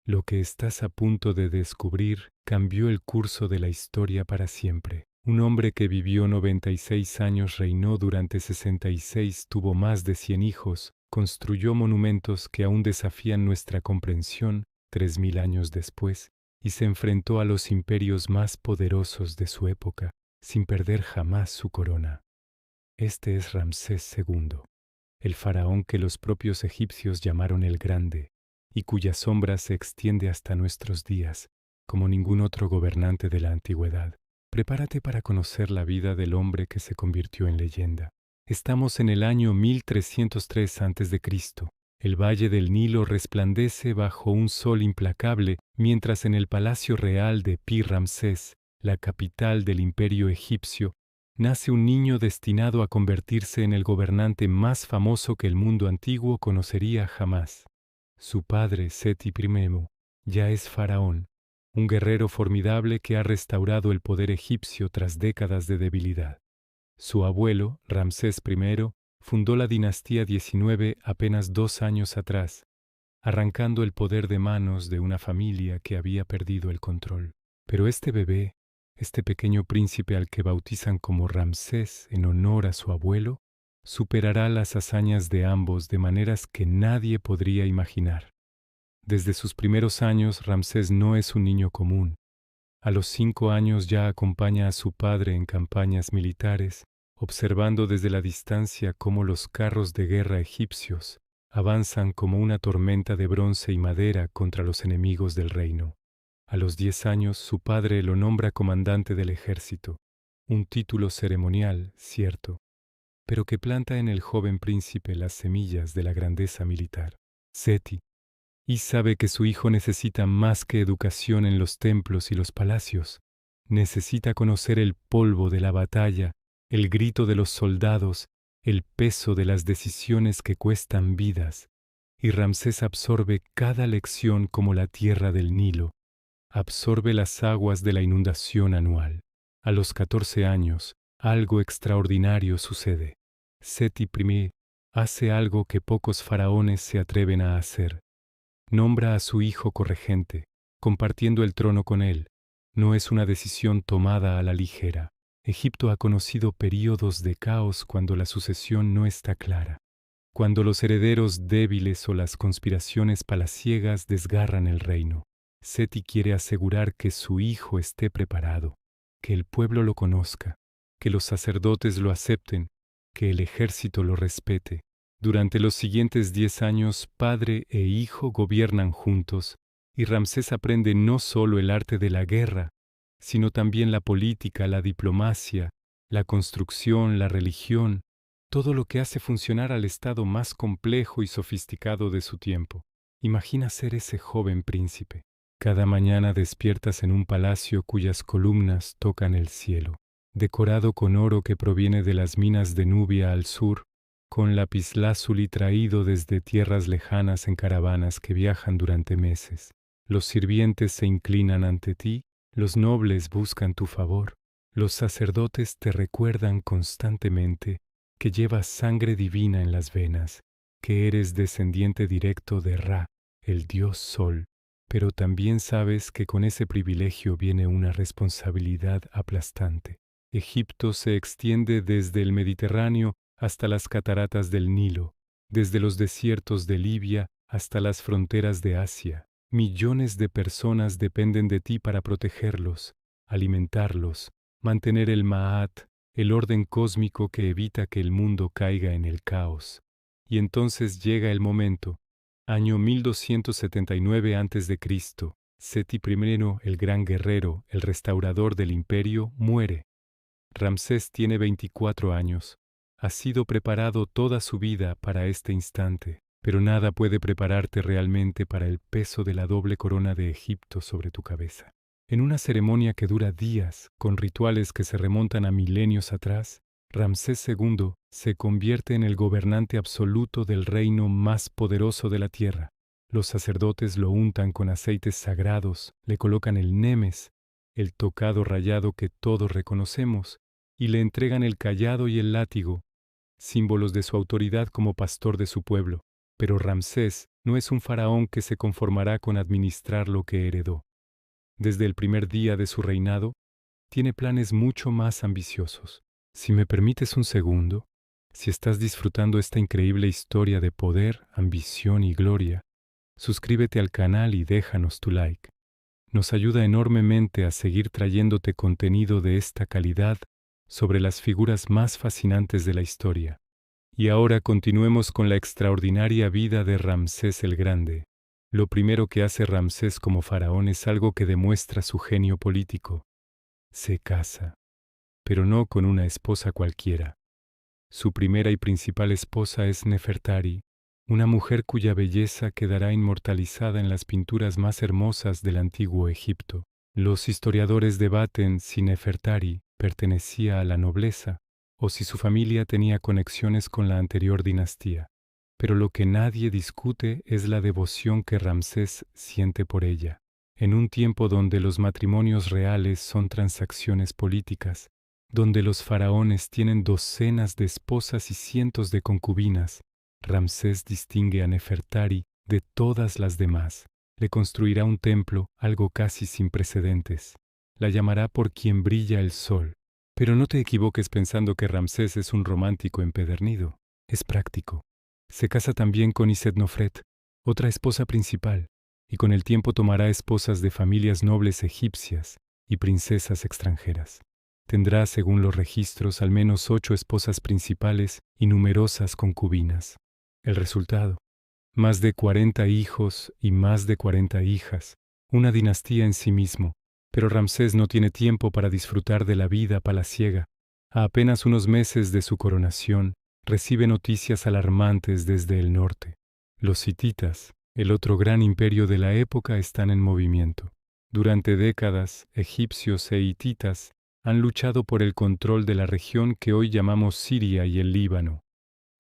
Lo que estás a punto de descubrir cambió el curso de la historia para siempre. Un hombre que vivió 96 años reinó durante 66, tuvo más de 100 hijos, construyó monumentos que aún desafían nuestra comprensión 3000 años después, y se enfrentó a los imperios más poderosos de su época, sin perder jamás su corona. Este es Ramsés II, el faraón que los propios egipcios llamaron el Grande, y cuya sombra se extiende hasta nuestros días, como ningún otro gobernante de la antigüedad. Prepárate para conocer la vida del hombre que se convirtió en leyenda. Estamos en el año 1303 a.C. El valle del Nilo resplandece bajo un sol implacable, mientras en el palacio real de Pi-Ramsés, la capital del imperio egipcio, nace un niño destinado a convertirse en el gobernante más famoso que el mundo antiguo conocería jamás. Su padre, Seti I, ya es faraón, un guerrero formidable que ha restaurado el poder egipcio tras décadas de debilidad. Su abuelo, Ramsés I, fundó la dinastía 19 apenas 2 años atrás, arrancando el poder de manos de una familia que había perdido el control. Pero este bebé, este pequeño príncipe al que bautizan como Ramsés en honor a su abuelo, superará las hazañas de ambos de maneras que nadie podría imaginar. Desde sus primeros años, Ramsés no es un niño común. A los 5 años ya acompaña a su padre en campañas militares, observando desde la distancia cómo los carros de guerra egipcios avanzan como una tormenta de bronce y madera contra los enemigos del reino. A los 10 años su padre lo nombra comandante del ejército, un título ceremonial, cierto, pero que planta en el joven príncipe las semillas de la grandeza militar. Seti, y sabe que su hijo necesita más que educación en los templos y los palacios. Necesita conocer el polvo de la batalla, el grito de los soldados, el peso de las decisiones que cuestan vidas. Y Ramsés absorbe cada lección como la tierra del Nilo. Absorbe las aguas de la inundación anual. A los 14 años, algo extraordinario sucede. Seti I hace algo que pocos faraones se atreven a hacer. Nombra a su hijo corregente, compartiendo el trono con él. No es una decisión tomada a la ligera. Egipto ha conocido períodos de caos cuando la sucesión no está clara, cuando los herederos débiles o las conspiraciones palaciegas desgarran el reino. Seti quiere asegurar que su hijo esté preparado, que el pueblo lo conozca, que los sacerdotes lo acepten, que el ejército lo respete. Durante los siguientes 10 años, padre e hijo gobiernan juntos, y Ramsés aprende no solo el arte de la guerra, sino también la política, la diplomacia, la construcción, la religión, todo lo que hace funcionar al estado más complejo y sofisticado de su tiempo. Imagina ser ese joven príncipe. Cada mañana despiertas en un palacio cuyas columnas tocan el cielo, decorado con oro que proviene de las minas de Nubia al sur, con lapislázuli traído desde tierras lejanas en caravanas que viajan durante meses. Los sirvientes se inclinan ante ti, los nobles buscan tu favor, los sacerdotes te recuerdan constantemente que llevas sangre divina en las venas, que eres descendiente directo de Ra, el dios Sol, pero también sabes que con ese privilegio viene una responsabilidad aplastante. Egipto se extiende desde el Mediterráneo hasta las cataratas del Nilo, desde los desiertos de Libia hasta las fronteras de Asia. Millones de personas dependen de ti para protegerlos, alimentarlos, mantener el Ma'at, el orden cósmico que evita que el mundo caiga en el caos. Y entonces llega el momento, año 1279 a.C., Seti I, el gran guerrero, el restaurador del imperio, muere. Ramsés tiene 24 años. Ha sido preparado toda su vida para este instante, pero nada puede prepararte realmente para el peso de la doble corona de Egipto sobre tu cabeza. En una ceremonia que dura días, con rituales que se remontan a milenios atrás, Ramsés II se convierte en el gobernante absoluto del reino más poderoso de la tierra. Los sacerdotes lo untan con aceites sagrados, le colocan el nemes, el tocado rayado que todos reconocemos, y le entregan el cayado y el látigo, símbolos de su autoridad como pastor de su pueblo. Pero Ramsés No es un faraón que se conformará con administrar lo que heredó. Desde el primer día de su reinado, tiene planes mucho más ambiciosos. Si me permites un segundo, si estás disfrutando esta increíble historia de poder, ambición y gloria, suscríbete al canal y déjanos tu like. Nos ayuda enormemente a seguir trayéndote contenido de esta calidad sobre las figuras más fascinantes de la historia. Y ahora continuemos con la extraordinaria vida de Ramsés el Grande. Lo primero que hace Ramsés como faraón es algo que demuestra su genio político. Se casa, pero no con una esposa cualquiera. Su primera y principal esposa es Nefertari, una mujer cuya belleza quedará inmortalizada en las pinturas más hermosas del antiguo Egipto. Los historiadores debaten si Nefertari pertenecía a la nobleza o si su familia tenía conexiones con la anterior dinastía. Pero lo que nadie discute es la devoción que Ramsés siente por ella. En un tiempo donde los matrimonios reales son transacciones políticas, donde los faraones tienen docenas de esposas y cientos de concubinas, Ramsés distingue a Nefertari de todas las demás. Le construirá un templo, algo casi sin precedentes. La llamará por quien brilla el sol. Pero no te equivoques pensando que Ramsés es un romántico empedernido. Es práctico. Se casa también con Isetnofret, otra esposa principal, y con el tiempo tomará esposas de familias nobles egipcias y princesas extranjeras. Tendrá, según los registros, al menos 8 esposas principales y numerosas concubinas. El resultado: más de 40 hijos y más de 40 hijas, una dinastía en sí mismo. Pero Ramsés no tiene tiempo para disfrutar de la vida palaciega. A apenas unos meses de su coronación, recibe noticias alarmantes desde el norte. Los hititas, el otro gran imperio de la época, están en movimiento. Durante décadas, egipcios e hititas han luchado por el control de la región que hoy llamamos Siria y el Líbano.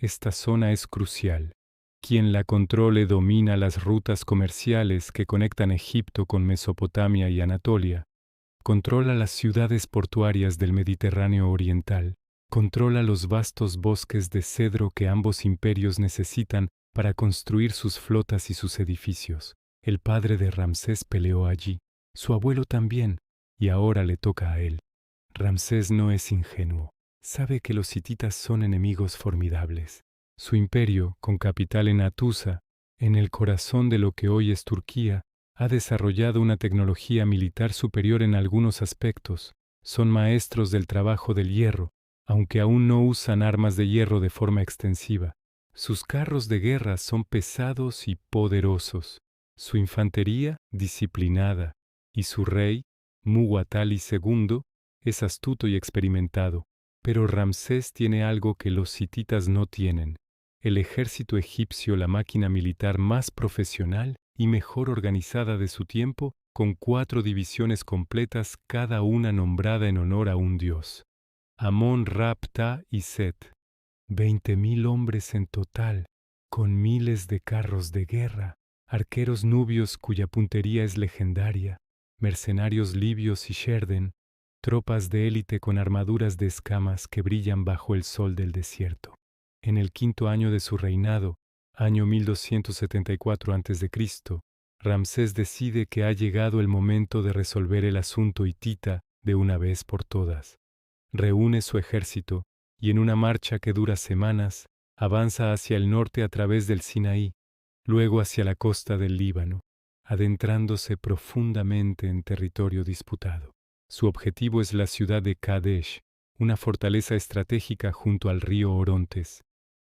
Esta zona es crucial. Quien la controle domina las rutas comerciales que conectan Egipto con Mesopotamia y Anatolia, controla las ciudades portuarias del Mediterráneo oriental, controla los vastos bosques de cedro que ambos imperios necesitan para construir sus flotas y sus edificios. El padre de Ramsés peleó allí, su abuelo también, y ahora le toca a él. Ramsés no es ingenuo, sabe que los hititas son enemigos formidables. Su imperio, con capital en Hattusa, en el corazón de lo que hoy es Turquía, ha desarrollado una tecnología militar superior en algunos aspectos. Son maestros del trabajo del hierro, aunque aún no usan armas de hierro de forma extensiva. Sus carros de guerra son pesados y poderosos, su infantería disciplinada, y su rey, Muwatalli II, es astuto y experimentado. Pero Ramsés tiene algo que los hititas no tienen: el ejército egipcio, la máquina militar más profesional y mejor organizada de su tiempo, con 4 divisiones completas, cada una nombrada en honor a un dios: Amón, Ra, Ptah y Set. 20.000 hombres en total, con miles de carros de guerra, arqueros nubios cuya puntería es legendaria, mercenarios libios y sherden, tropas de élite con armaduras de escamas que brillan bajo el sol del desierto. En el 5º año de su reinado, año 1274 a.C., Ramsés decide que ha llegado el momento de resolver el asunto hitita de una vez por todas. Reúne su ejército y en una marcha que dura semanas, avanza hacia el norte a través del Sinaí, luego hacia la costa del Líbano, adentrándose profundamente en territorio disputado. Su objetivo es la ciudad de Kadesh, una fortaleza estratégica junto al río Orontes.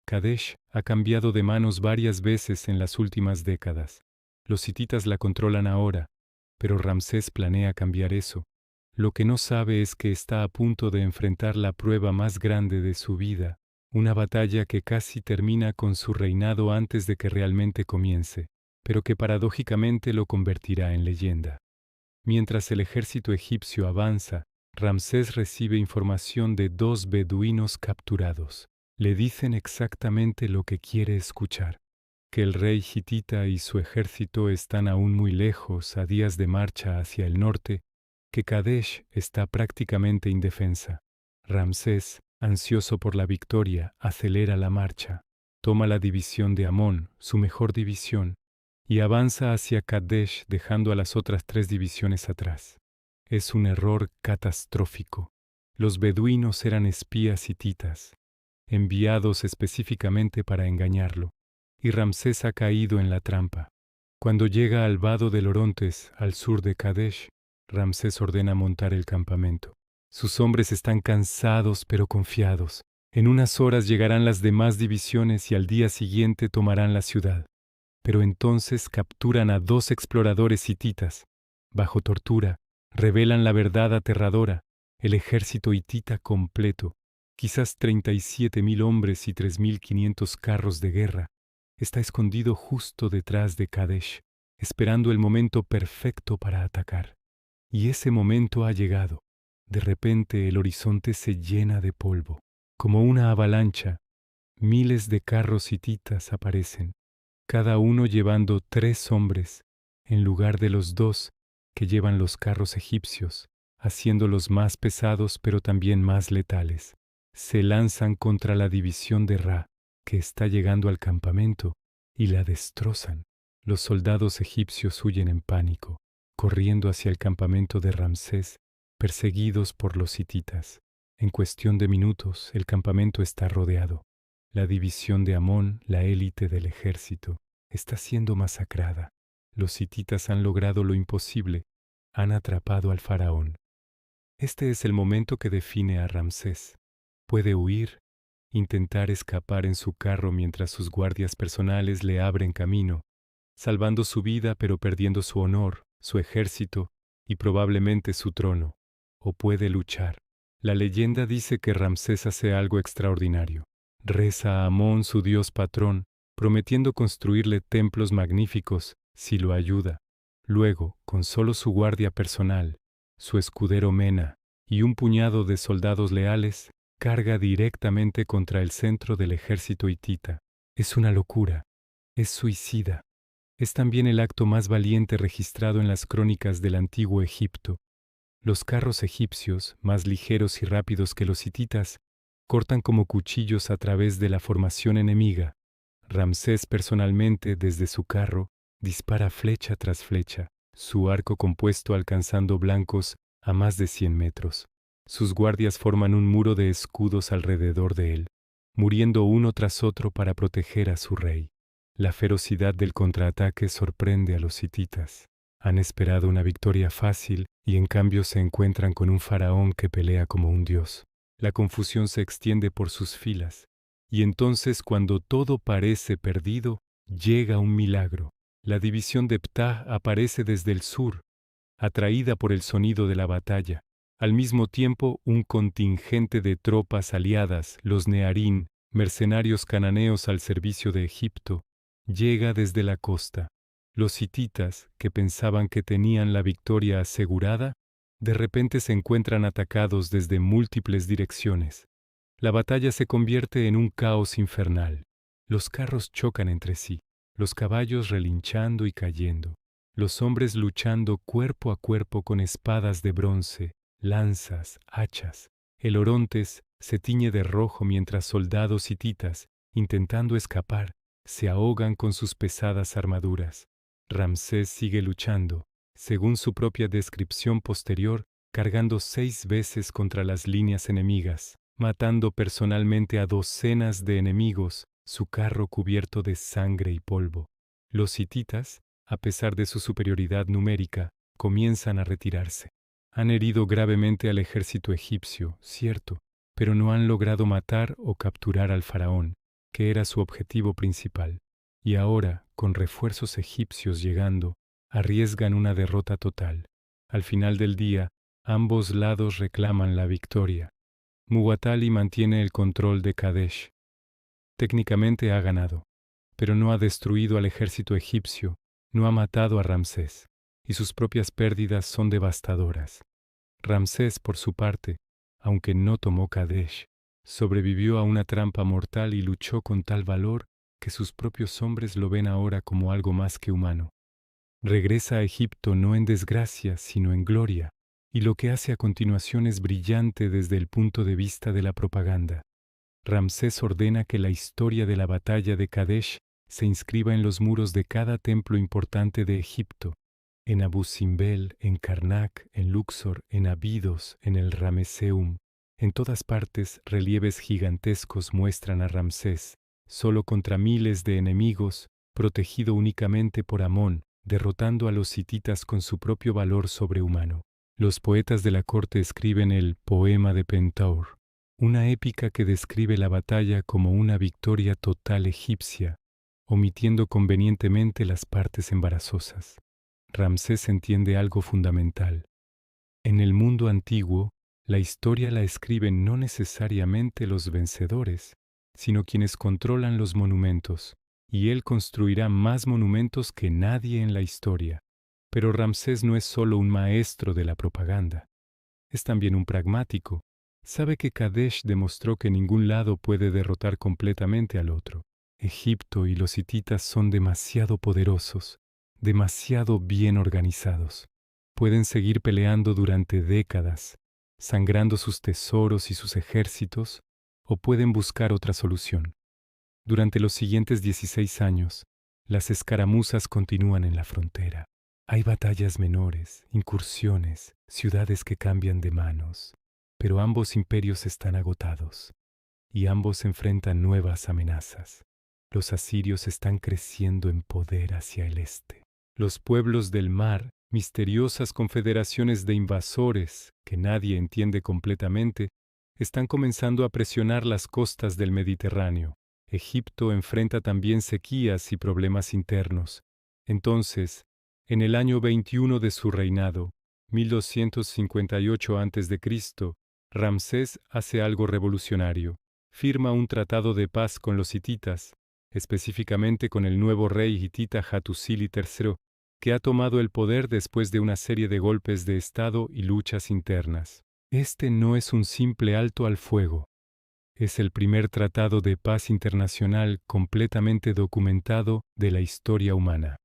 Kadesh ha cambiado de manos varias veces en las últimas décadas. Los hititas la controlan ahora, pero Ramsés planea cambiar eso. Lo que no sabe es que está a punto de enfrentar la prueba más grande de su vida, una batalla que casi termina con su reinado antes de que realmente comience, pero que paradójicamente lo convertirá en leyenda. Mientras el ejército egipcio avanza, Ramsés recibe información de 2 beduinos capturados. Le dicen exactamente lo que quiere escuchar: que el rey hitita y su ejército están aún muy lejos, a días de marcha hacia el norte, que Kadesh está prácticamente indefensa. Ramsés, ansioso por la victoria, acelera la marcha. Toma la división de Amón, su mejor división, y avanza hacia Kadesh dejando a las otras 3 divisiones atrás. Es un error catastrófico. Los beduinos eran espías hititas, enviados específicamente para engañarlo, y Ramsés ha caído en la trampa. Cuando llega al vado del Orontes, al sur de Kadesh, Ramsés ordena montar el campamento. Sus hombres están cansados pero confiados. En unas horas llegarán las demás divisiones y al día siguiente tomarán la ciudad. Pero entonces capturan a 2 exploradores hititas. Bajo tortura, revelan la verdad aterradora. El ejército hitita completo, quizás 37.000 hombres y 3.500 carros de guerra, está escondido justo detrás de Kadesh, esperando el momento perfecto para atacar. Y ese momento ha llegado. De repente el horizonte se llena de polvo. Como una avalancha, miles de carros hititas aparecen, cada uno llevando 3 hombres, en lugar de los 2 que llevan los carros egipcios, haciéndolos más pesados pero también más letales. Se lanzan contra la división de Ra, que está llegando al campamento, y la destrozan. Los soldados egipcios huyen en pánico, corriendo hacia el campamento de Ramsés, perseguidos por los hititas. En cuestión de minutos, el campamento está rodeado. La división de Amón, la élite del ejército, está siendo masacrada. Los hititas han logrado lo imposible, han atrapado al faraón. Este es el momento que define a Ramsés. Puede huir, intentar escapar en su carro mientras sus guardias personales le abren camino, salvando su vida pero perdiendo su honor, su ejército y probablemente su trono. O puede luchar. La leyenda dice que Ramsés hace algo extraordinario. Reza a Amón, su dios patrón, prometiendo construirle templos magníficos si lo ayuda. Luego, con solo su guardia personal, su escudero Mena y un puñado de soldados leales, carga directamente contra el centro del ejército hitita. Es una locura. Es suicida. Es también el acto más valiente registrado en las crónicas del antiguo Egipto. Los carros egipcios, más ligeros y rápidos que los hititas, cortan como cuchillos a través de la formación enemiga. Ramsés personalmente, desde su carro, dispara flecha tras flecha, su arco compuesto alcanzando blancos a más de 100 metros. Sus guardias forman un muro de escudos alrededor de él, muriendo uno tras otro para proteger a su rey. La ferocidad del contraataque sorprende a los hititas. Han esperado una victoria fácil y en cambio se encuentran con un faraón que pelea como un dios. La confusión se extiende por sus filas, y entonces cuando todo parece perdido, llega un milagro. La división de Ptah aparece desde el sur, atraída por el sonido de la batalla. Al mismo tiempo, un contingente de tropas aliadas, los Nearín, mercenarios cananeos al servicio de Egipto, llega desde la costa. Los hititas, que pensaban que tenían la victoria asegurada, de repente se encuentran atacados desde múltiples direcciones. La batalla se convierte en un caos infernal. Los carros chocan entre sí, los caballos relinchando y cayendo, los hombres luchando cuerpo a cuerpo con espadas de bronce, lanzas, hachas. El Orontes se tiñe de rojo mientras soldados hititas, intentando escapar, se ahogan con sus pesadas armaduras. Ramsés sigue luchando, según su propia descripción posterior, cargando 6 veces contra las líneas enemigas, matando personalmente a docenas de enemigos, su carro cubierto de sangre y polvo. Los hititas, a pesar de su superioridad numérica, comienzan a retirarse. Han herido gravemente al ejército egipcio, cierto, pero no han logrado matar o capturar al faraón, que era su objetivo principal. Y ahora, con refuerzos egipcios llegando, arriesgan una derrota total. Al final del día, ambos lados reclaman la victoria. Muwatalli mantiene el control de Kadesh. Técnicamente ha ganado, pero no ha destruido al ejército egipcio, no ha matado a Ramsés, y sus propias pérdidas son devastadoras. Ramsés, por su parte, aunque no tomó Kadesh, sobrevivió a una trampa mortal y luchó con tal valor que sus propios hombres lo ven ahora como algo más que humano. Regresa a Egipto no en desgracia, sino en gloria, y lo que hace a continuación es brillante desde el punto de vista de la propaganda. Ramsés ordena que la historia de la batalla de Kadesh se inscriba en los muros de cada templo importante de Egipto, en Abu Simbel, en Karnak, en Luxor, en Abidos, en el Ramesseum. En todas partes, relieves gigantescos muestran a Ramsés, solo contra miles de enemigos, protegido únicamente por Amón, derrotando a los hititas con su propio valor sobrehumano. Los poetas de la corte escriben el Poema de Pentaur, una épica que describe la batalla como una victoria total egipcia, omitiendo convenientemente las partes embarazosas. Ramsés entiende algo fundamental. En el mundo antiguo, la historia la escriben no necesariamente los vencedores, sino quienes controlan los monumentos, y él construirá más monumentos que nadie en la historia. Pero Ramsés no es solo un maestro de la propaganda, es también un pragmático. Sabe que Kadesh demostró que ningún lado puede derrotar completamente al otro. Egipto y los hititas son demasiado poderosos, demasiado bien organizados. Pueden seguir peleando durante décadas, sangrando sus tesoros y sus ejércitos, o pueden buscar otra solución. Durante los siguientes 16 años, las escaramuzas continúan en la frontera. Hay batallas menores, incursiones, ciudades que cambian de manos, pero ambos imperios están agotados, y ambos enfrentan nuevas amenazas. Los asirios están creciendo en poder hacia el este. Los pueblos del mar, misteriosas confederaciones de invasores que nadie entiende completamente, están comenzando a presionar las costas del Mediterráneo. Egipto enfrenta también sequías y problemas internos. Entonces, en el año 21 de su reinado, 1258 a.C., Ramsés hace algo revolucionario. Firma un tratado de paz con los hititas, específicamente con el nuevo rey hitita Hattusili III, que ha tomado el poder después de una serie de golpes de estado y luchas internas. Este no es un simple alto al fuego. Es el primer tratado de paz internacional completamente documentado de la historia humana.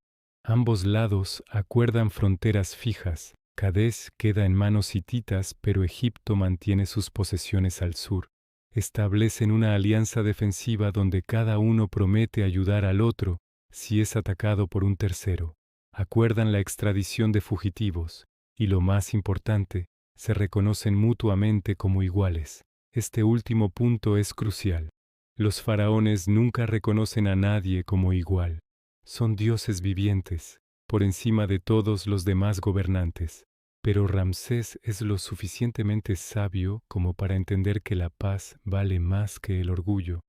Ambos lados acuerdan fronteras fijas. Kadesh queda en manos hititas, pero Egipto mantiene sus posesiones al sur. Establecen una alianza defensiva donde cada uno promete ayudar al otro si es atacado por un tercero. Acuerdan la extradición de fugitivos y, lo más importante, se reconocen mutuamente como iguales. Este último punto es crucial. Los faraones nunca reconocen a nadie como igual. Son dioses vivientes, por encima de todos los demás gobernantes. Pero Ramsés es lo suficientemente sabio como para entender que la paz vale más que el orgullo.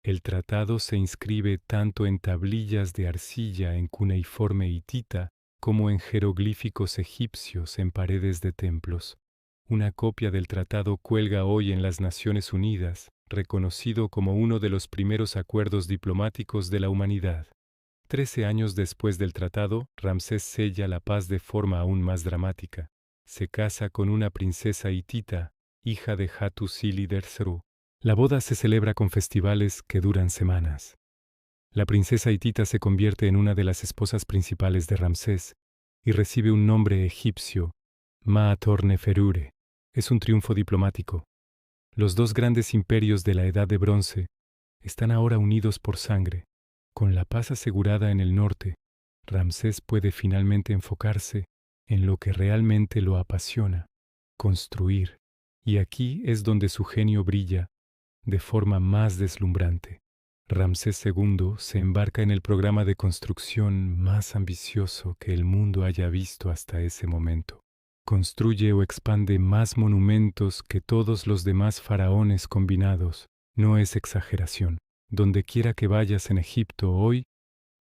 El tratado se inscribe tanto en tablillas de arcilla en cuneiforme hitita como en jeroglíficos egipcios en paredes de templos. Una copia del tratado cuelga hoy en las Naciones Unidas, reconocido como uno de los primeros acuerdos diplomáticos de la humanidad. 13 años después del tratado, Ramsés sella la paz de forma aún más dramática. Se casa con una princesa hitita, hija de Hattusili III. La boda se celebra con festivales que duran semanas. La princesa hitita se convierte en una de las esposas principales de Ramsés y recibe un nombre egipcio, Ma'ator-Neferure. Es un triunfo diplomático. Los dos grandes imperios de la Edad de Bronce están ahora unidos por sangre. Con la paz asegurada en el norte, Ramsés puede finalmente enfocarse en lo que realmente lo apasiona, construir. Y aquí es donde su genio brilla de forma más deslumbrante. Ramsés II se embarca en el programa de construcción más ambicioso que el mundo haya visto hasta ese momento. Construye o expande más monumentos que todos los demás faraones combinados. No es exageración. Donde quiera que vayas en Egipto hoy,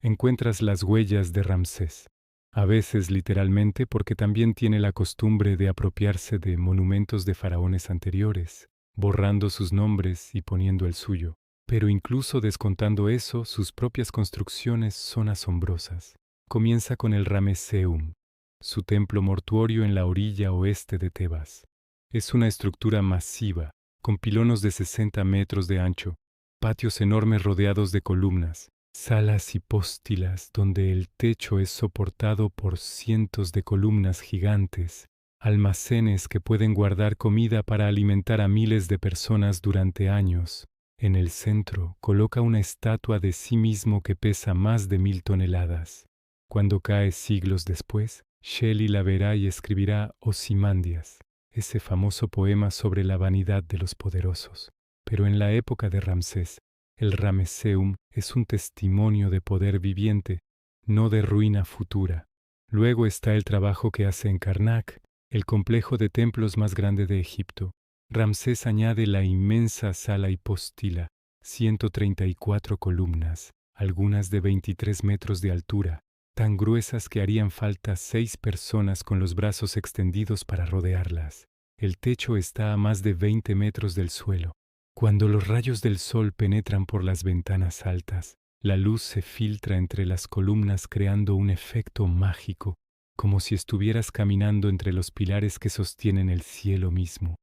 encuentras las huellas de Ramsés. A veces literalmente porque también tiene la costumbre de apropiarse de monumentos de faraones anteriores, borrando sus nombres y poniendo el suyo. Pero incluso descontando eso, sus propias construcciones son asombrosas. Comienza con el Ramesseum, su templo mortuorio en la orilla oeste de Tebas. Es una estructura masiva, con pilonos de 60 metros de ancho, patios enormes rodeados de columnas, salas hipóstilas donde el techo es soportado por cientos de columnas gigantes, almacenes que pueden guardar comida para alimentar a miles de personas durante años. En el centro coloca una estatua de sí mismo que pesa más de 1000 toneladas. Cuando cae siglos después, Shelley la verá y escribirá Ozymandias, ese famoso poema sobre la vanidad de los poderosos. Pero en la época de Ramsés, el Ramesseum es un testimonio de poder viviente, no de ruina futura. Luego está el trabajo que hace en Karnak, el complejo de templos más grande de Egipto. Ramsés añade la inmensa sala hipóstila, 134 columnas, algunas de 23 metros de altura, tan gruesas que harían falta 6 personas con los brazos extendidos para rodearlas. El techo está a más de 20 metros del suelo. Cuando los rayos del sol penetran por las ventanas altas, la luz se filtra entre las columnas creando un efecto mágico, como si estuvieras caminando entre los pilares que sostienen el cielo mismo.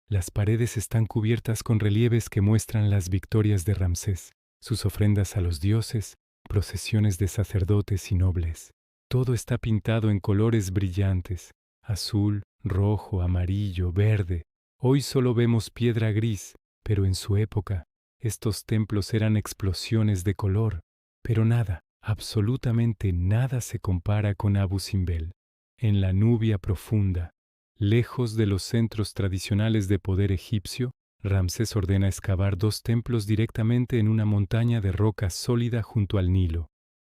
Las paredes están cubiertas con relieves que muestran las victorias de Ramsés, sus ofrendas a los dioses, procesiones de sacerdotes y nobles. Todo está pintado en colores brillantes, azul, rojo, amarillo, verde. Hoy solo vemos piedra gris, pero en su época, estos templos eran explosiones de color. Pero nada, absolutamente nada se compara con Abu Simbel. En la Nubia profunda, lejos de los centros tradicionales de poder egipcio, Ramsés ordena excavar 2 templos directamente en una montaña de roca sólida junto al Nilo.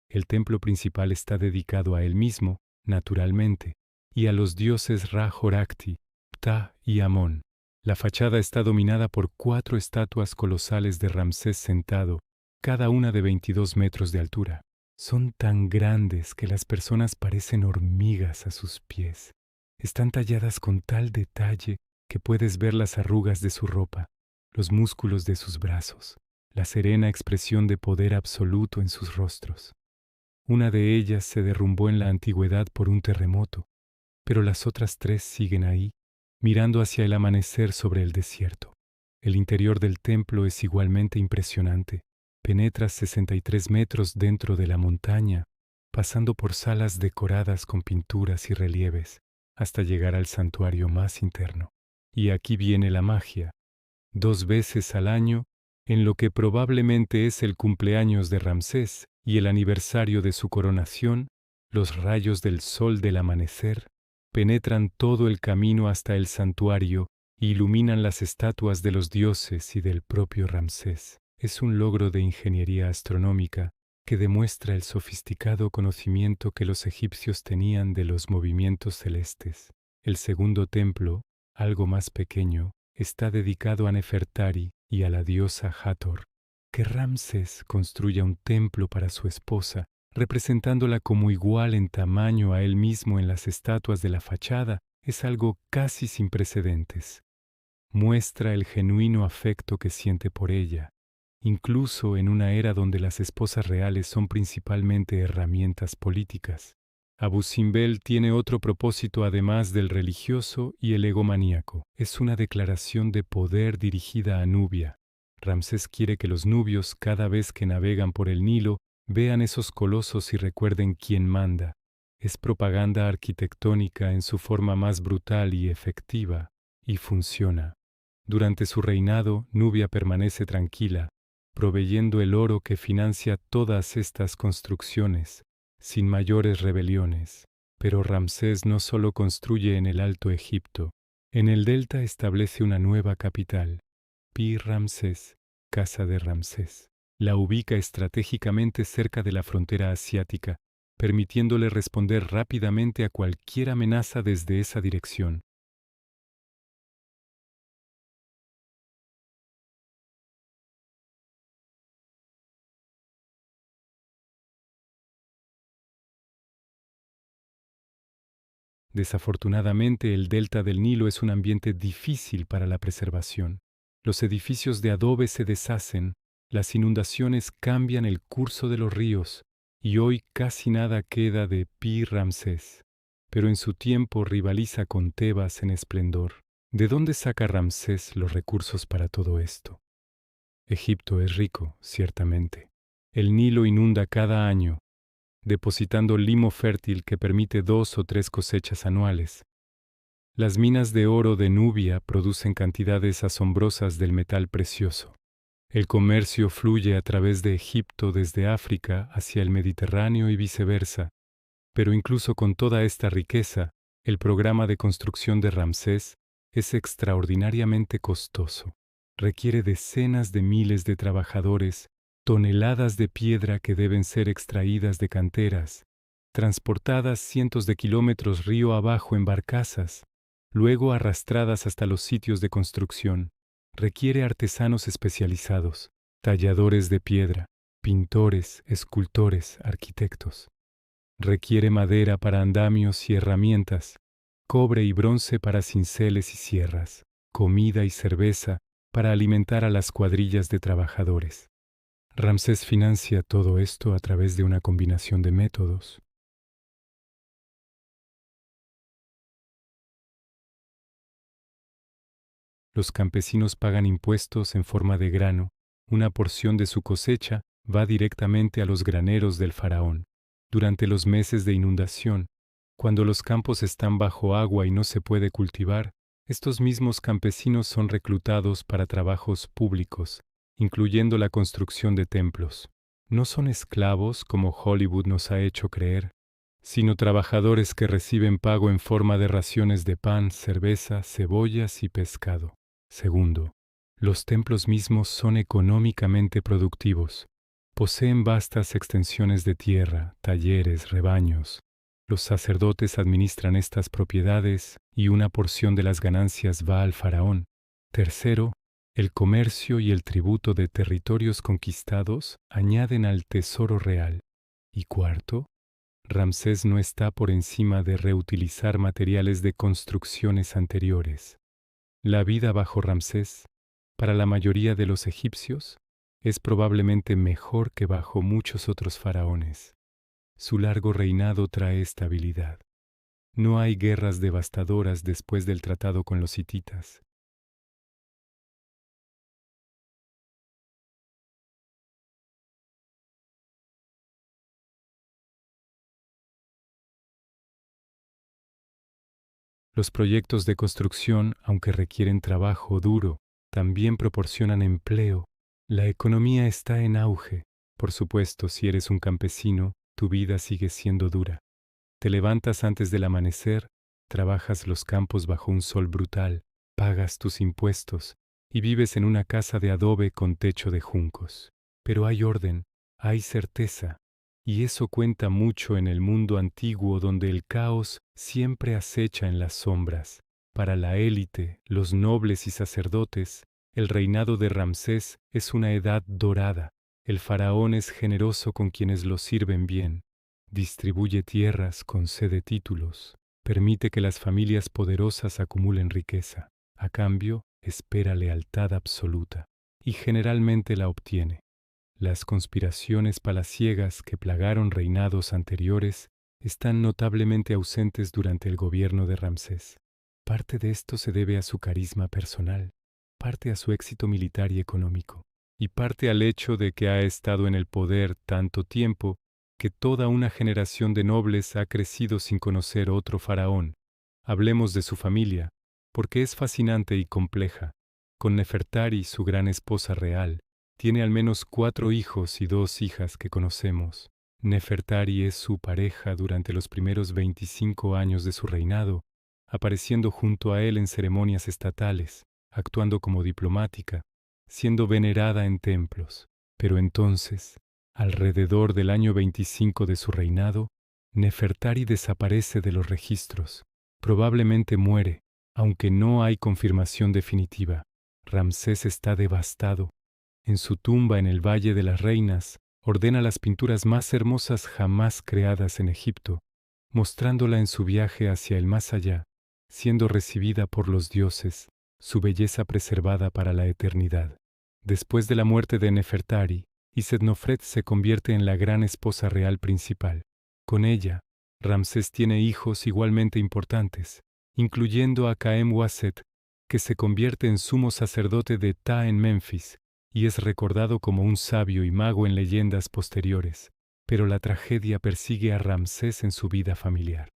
El templo principal está dedicado a él mismo, naturalmente, y a los dioses Ra-Horakhti, Ptah y Amón. La fachada está dominada por 4 estatuas colosales de Ramsés sentado, cada una de 22 metros de altura. Son tan grandes que las personas parecen hormigas a sus pies. Están talladas con tal detalle que puedes ver las arrugas de su ropa, los músculos de sus brazos, la serena expresión de poder absoluto en sus rostros. Una de ellas se derrumbó en la antigüedad por un terremoto, pero las otras 3 siguen ahí, mirando hacia el amanecer sobre el desierto. El interior del templo es igualmente impresionante. Penetras 63 metros dentro de la montaña, pasando por salas decoradas con pinturas y relieves, hasta llegar al santuario más interno. Y aquí viene la magia. 2 veces al año, en lo que probablemente es el cumpleaños de Ramsés y el aniversario de su coronación, los rayos del sol del amanecer penetran todo el camino hasta el santuario e iluminan las estatuas de los dioses y del propio Ramsés. Es un logro de ingeniería astronómica que demuestra el sofisticado conocimiento que los egipcios tenían de los movimientos celestes. El segundo templo, algo más pequeño, está dedicado a Nefertari y a la diosa Hathor. Que Ramsés construya un templo para su esposa, representándola como igual en tamaño a él mismo en las estatuas de la fachada, es algo casi sin precedentes. Muestra el genuino afecto que siente por ella, incluso en una era donde las esposas reales son principalmente herramientas políticas. Abu Simbel tiene otro propósito además del religioso y el egomaníaco. Es una declaración de poder dirigida a Nubia. Ramsés quiere que los nubios, cada vez que navegan por el Nilo, vean esos colosos y recuerden quién manda. Es propaganda arquitectónica en su forma más brutal y efectiva, y funciona. Durante su reinado, Nubia permanece tranquila, proveyendo el oro que financia todas estas construcciones, sin mayores rebeliones. Pero Ramsés no solo construye en el Alto Egipto, en el delta establece una nueva capital, Pi-Ramsés, Casa de Ramsés. La ubica estratégicamente cerca de la frontera asiática, permitiéndole responder rápidamente a cualquier amenaza desde esa dirección. Desafortunadamente, el delta del Nilo es un ambiente difícil para la preservación. Los edificios de adobe se deshacen, las inundaciones cambian el curso de los ríos, y hoy casi nada queda de Pi-Ramsés. Pero en su tiempo rivaliza con Tebas en esplendor. ¿De dónde saca Ramsés los recursos para todo esto? Egipto es rico, ciertamente. El Nilo inunda cada año, depositando limo fértil que permite 2 o 3 cosechas anuales. Las minas de oro de Nubia producen cantidades asombrosas del metal precioso. El comercio fluye a través de Egipto desde África hacia el Mediterráneo y viceversa, pero incluso con toda esta riqueza, el programa de construcción de Ramsés es extraordinariamente costoso. Requiere decenas de miles de trabajadores, toneladas de piedra que deben ser extraídas de canteras, transportadas cientos de kilómetros río abajo en barcazas, luego arrastradas hasta los sitios de construcción. Requiere artesanos especializados, talladores de piedra, pintores, escultores, arquitectos. Requiere madera para andamios y herramientas, cobre y bronce para cinceles y sierras, comida y cerveza para alimentar a las cuadrillas de trabajadores. Ramsés financia todo esto a través de una combinación de métodos. Los campesinos pagan impuestos en forma de grano. Una porción de su cosecha va directamente a los graneros del faraón. Durante los meses de inundación, cuando los campos están bajo agua y no se puede cultivar, estos mismos campesinos son reclutados para trabajos públicos, incluyendo la construcción de templos. No son esclavos como Hollywood nos ha hecho creer, sino trabajadores que reciben pago en forma de raciones de pan, cerveza, cebollas y pescado. Segundo, los templos mismos son económicamente productivos. Poseen vastas extensiones de tierra, talleres, rebaños. Los sacerdotes administran estas propiedades y una porción de las ganancias va al faraón. Tercero, el comercio y el tributo de territorios conquistados añaden al tesoro real. Y cuarto, Ramsés no está por encima de reutilizar materiales de construcciones anteriores. La vida bajo Ramsés, para la mayoría de los egipcios, es probablemente mejor que bajo muchos otros faraones. Su largo reinado trae estabilidad. No hay guerras devastadoras después del tratado con los hititas. Los proyectos de construcción, aunque requieren trabajo duro, también proporcionan empleo. La economía está en auge. Por supuesto, si eres un campesino, tu vida sigue siendo dura. Te levantas antes del amanecer, trabajas los campos bajo un sol brutal, pagas tus impuestos y vives en una casa de adobe con techo de juncos. Pero hay orden, hay certeza, y eso cuenta mucho en el mundo antiguo donde el caos siempre acecha en las sombras. Para la élite, los nobles y sacerdotes, el reinado de Ramsés es una edad dorada. El faraón es generoso con quienes lo sirven bien. Distribuye tierras, concede títulos, permite que las familias poderosas acumulen riqueza. A cambio, espera lealtad absoluta, y generalmente la obtiene. Las conspiraciones palaciegas que plagaron reinados anteriores están notablemente ausentes durante el gobierno de Ramsés. Parte de esto se debe a su carisma personal, parte a su éxito militar y económico, y parte al hecho de que ha estado en el poder tanto tiempo que toda una generación de nobles ha crecido sin conocer otro faraón. Hablemos de su familia, porque es fascinante y compleja. Con Nefertari, su gran esposa real, tiene al menos 4 hijos y 2 hijas que conocemos. Nefertari es su pareja durante los primeros 25 años de su reinado, apareciendo junto a él en ceremonias estatales, actuando como diplomática, siendo venerada en templos. Pero entonces, alrededor del año 25 de su reinado, Nefertari desaparece de los registros. Probablemente muere, aunque no hay confirmación definitiva. Ramsés está devastado. En su tumba en el Valle de las Reinas, ordena las pinturas más hermosas jamás creadas en Egipto, mostrándola en su viaje hacia el más allá, siendo recibida por los dioses, su belleza preservada para la eternidad. Después de la muerte de Nefertari, Isetnofret se convierte en la gran esposa real principal. Con ella, Ramsés tiene hijos igualmente importantes, incluyendo a Khem-Waset, que se convierte en sumo sacerdote de Ptah en Memphis, y es recordado como un sabio y mago en leyendas posteriores, pero la tragedia persigue a Ramsés en su vida familiar.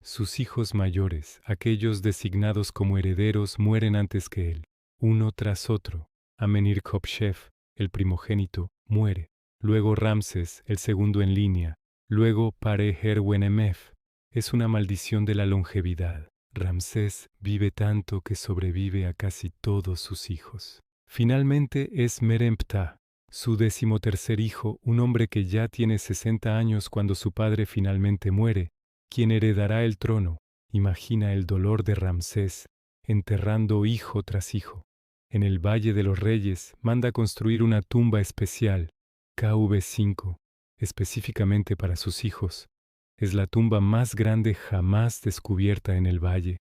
Sus hijos mayores, aquellos designados como herederos, mueren antes que él, uno tras otro. Amenhotep, el primogénito, muere. Luego Ramsés, el segundo en línea. Luego Pare-Herwenemef. Es una maldición de la longevidad. Ramsés vive tanto que sobrevive a casi todos sus hijos. Finalmente es Meremptah, su 13º hijo, un hombre que ya tiene 60 años cuando su padre finalmente muere, quien heredará el trono. Imagina el dolor de Ramsés, enterrando hijo tras hijo. En el Valle de los Reyes manda construir una tumba especial, KV5, específicamente para sus hijos. Es la tumba más grande jamás descubierta en el valle.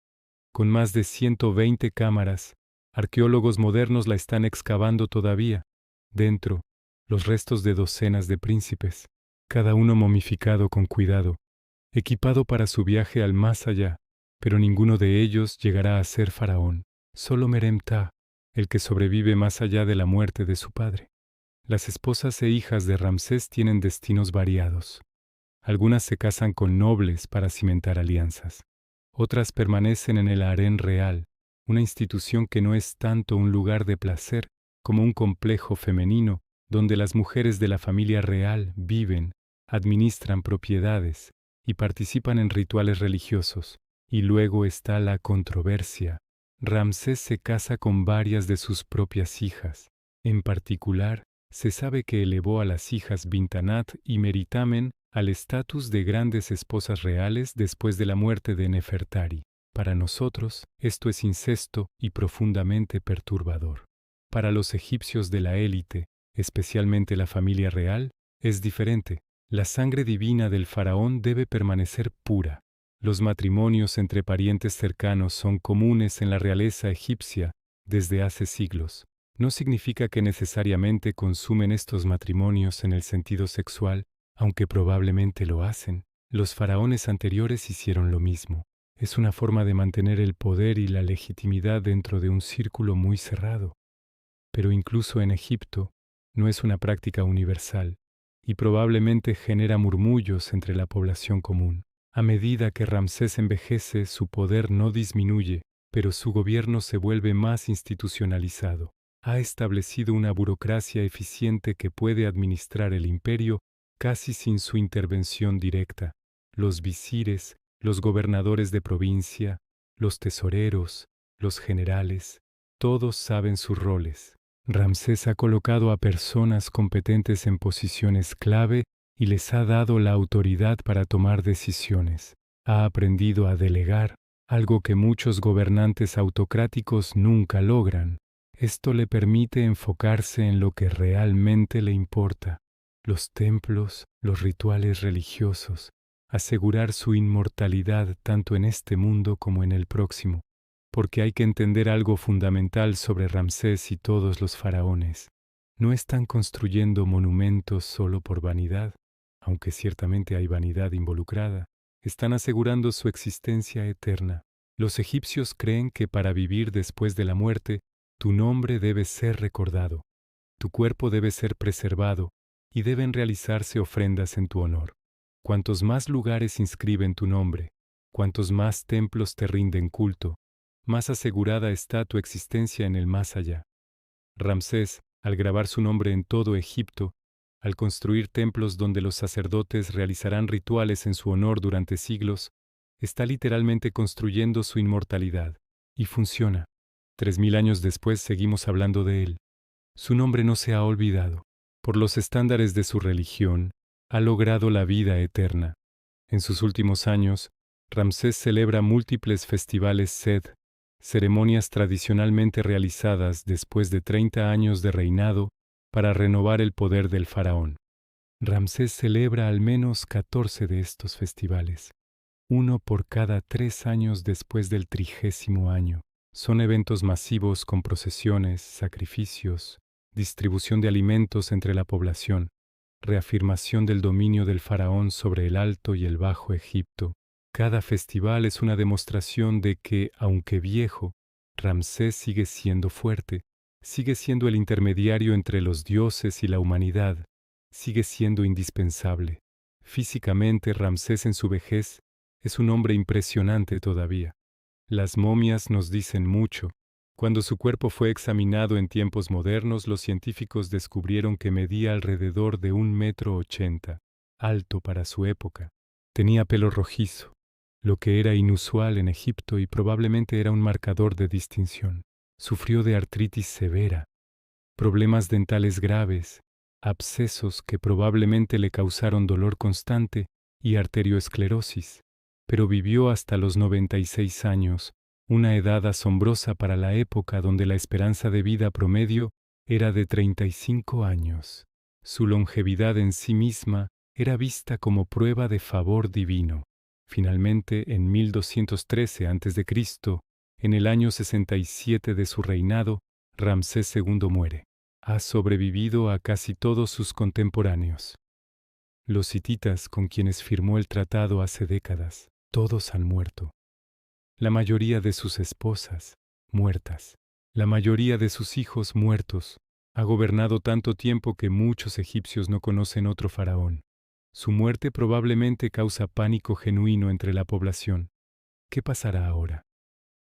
Con más de 120 cámaras, arqueólogos modernos la están excavando todavía. Dentro, los restos de docenas de príncipes, cada uno momificado con cuidado, equipado para su viaje al más allá, pero ninguno de ellos llegará a ser faraón. Solo Meremptah, el que sobrevive más allá de la muerte de su padre. Las esposas e hijas de Ramsés tienen destinos variados. Algunas se casan con nobles para cimentar alianzas. Otras permanecen en el harén real, una institución que no es tanto un lugar de placer como un complejo femenino donde las mujeres de la familia real viven, administran propiedades y participan en rituales religiosos. Y luego está la controversia. Ramsés se casa con varias de sus propias hijas. En particular, se sabe que elevó a las hijas Bintanat y Meritamen al estatus de grandes esposas reales después de la muerte de Nefertari. Para nosotros, esto es incesto y profundamente perturbador. Para los egipcios de la élite, especialmente la familia real, es diferente. La sangre divina del faraón debe permanecer pura. Los matrimonios entre parientes cercanos son comunes en la realeza egipcia desde hace siglos. No significa que necesariamente consumen estos matrimonios en el sentido sexual, aunque probablemente lo hacen. Los faraones anteriores hicieron lo mismo. Es una forma de mantener el poder y la legitimidad dentro de un círculo muy cerrado. Pero incluso en Egipto, no es una práctica universal, y probablemente genera murmullos entre la población común. A medida que Ramsés envejece, su poder no disminuye, pero su gobierno se vuelve más institucionalizado. Ha establecido una burocracia eficiente que puede administrar el imperio casi sin su intervención directa. Los visires, los gobernadores de provincia, los tesoreros, los generales, todos saben sus roles. Ramsés ha colocado a personas competentes en posiciones clave y les ha dado la autoridad para tomar decisiones. Ha aprendido a delegar, algo que muchos gobernantes autocráticos nunca logran. Esto le permite enfocarse en lo que realmente le importa: los templos, los rituales religiosos, asegurar su inmortalidad tanto en este mundo como en el próximo. Porque hay que entender algo fundamental sobre Ramsés y todos los faraones. No están construyendo monumentos solo por vanidad, aunque ciertamente hay vanidad involucrada. Están asegurando su existencia eterna. Los egipcios creen que para vivir después de la muerte, tu nombre debe ser recordado, tu cuerpo debe ser preservado y deben realizarse ofrendas en tu honor. Cuantos más lugares inscriben tu nombre, cuantos más templos te rinden culto, más asegurada está tu existencia en el más allá. Ramsés, al grabar su nombre en todo Egipto, al construir templos donde los sacerdotes realizarán rituales en su honor durante siglos, está literalmente construyendo su inmortalidad. Y funciona. 3000 años después seguimos hablando de él. Su nombre no se ha olvidado. Por los estándares de su religión, ha logrado la vida eterna. En sus últimos años, Ramsés celebra múltiples festivales Sed, ceremonias tradicionalmente realizadas después de 30 años de reinado para renovar el poder del faraón. Ramsés celebra al menos 14 de estos festivales, uno por cada 3 años después del 30º año. Son eventos masivos con procesiones, sacrificios, distribución de alimentos entre la población, reafirmación del dominio del faraón sobre el Alto y el Bajo Egipto. Cada festival es una demostración de que, aunque viejo, Ramsés sigue siendo fuerte, sigue siendo el intermediario entre los dioses y la humanidad, sigue siendo indispensable. Físicamente, Ramsés en su vejez es un hombre impresionante todavía. Las momias nos dicen mucho. Cuando su cuerpo fue examinado en tiempos modernos, los científicos descubrieron que medía alrededor de 1,80 m, alto para su época. Tenía pelo rojizo, lo que era inusual en Egipto y probablemente era un marcador de distinción. Sufrió de artritis severa, problemas dentales graves, abscesos que probablemente le causaron dolor constante y arterioesclerosis, pero vivió hasta los 96 años, una edad asombrosa para la época donde la esperanza de vida promedio era de 35 años. Su longevidad en sí misma era vista como prueba de favor divino. Finalmente, en 1213 a.C., en el año 67 de su reinado, Ramsés II muere. Ha sobrevivido a casi todos sus contemporáneos. Los hititas con quienes firmó el tratado hace décadas, todos han muerto. La mayoría de sus esposas, muertas. La mayoría de sus hijos, muertos. Ha gobernado tanto tiempo que muchos egipcios no conocen otro faraón. Su muerte probablemente causa pánico genuino entre la población. ¿Qué pasará ahora?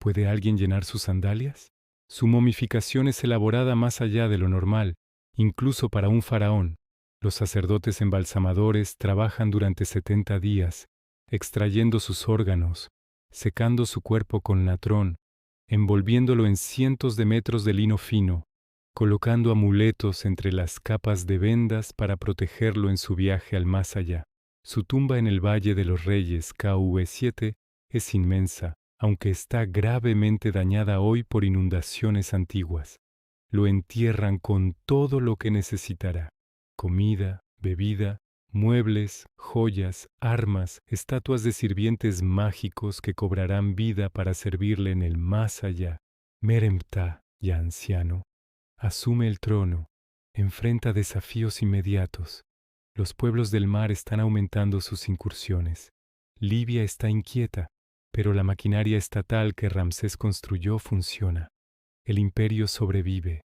¿Puede alguien llenar sus sandalias? Su momificación es elaborada más allá de lo normal, incluso para un faraón. Los sacerdotes embalsamadores trabajan durante 70 días, extrayendo sus órganos, secando su cuerpo con latrón, envolviéndolo en cientos de metros de lino fino, colocando amuletos entre las capas de vendas para protegerlo en su viaje al más allá. Su tumba en el Valle de los Reyes, KV7, es inmensa, aunque está gravemente dañada hoy por inundaciones antiguas. Lo entierran con todo lo que necesitará: comida, bebida, muebles, joyas, armas, estatuas de sirvientes mágicos que cobrarán vida para servirle en el más allá. Meremptah, ya anciano, asume el trono, enfrenta desafíos inmediatos. Los pueblos del mar están aumentando sus incursiones. Libia está inquieta, pero la maquinaria estatal que Ramsés construyó funciona. El imperio sobrevive.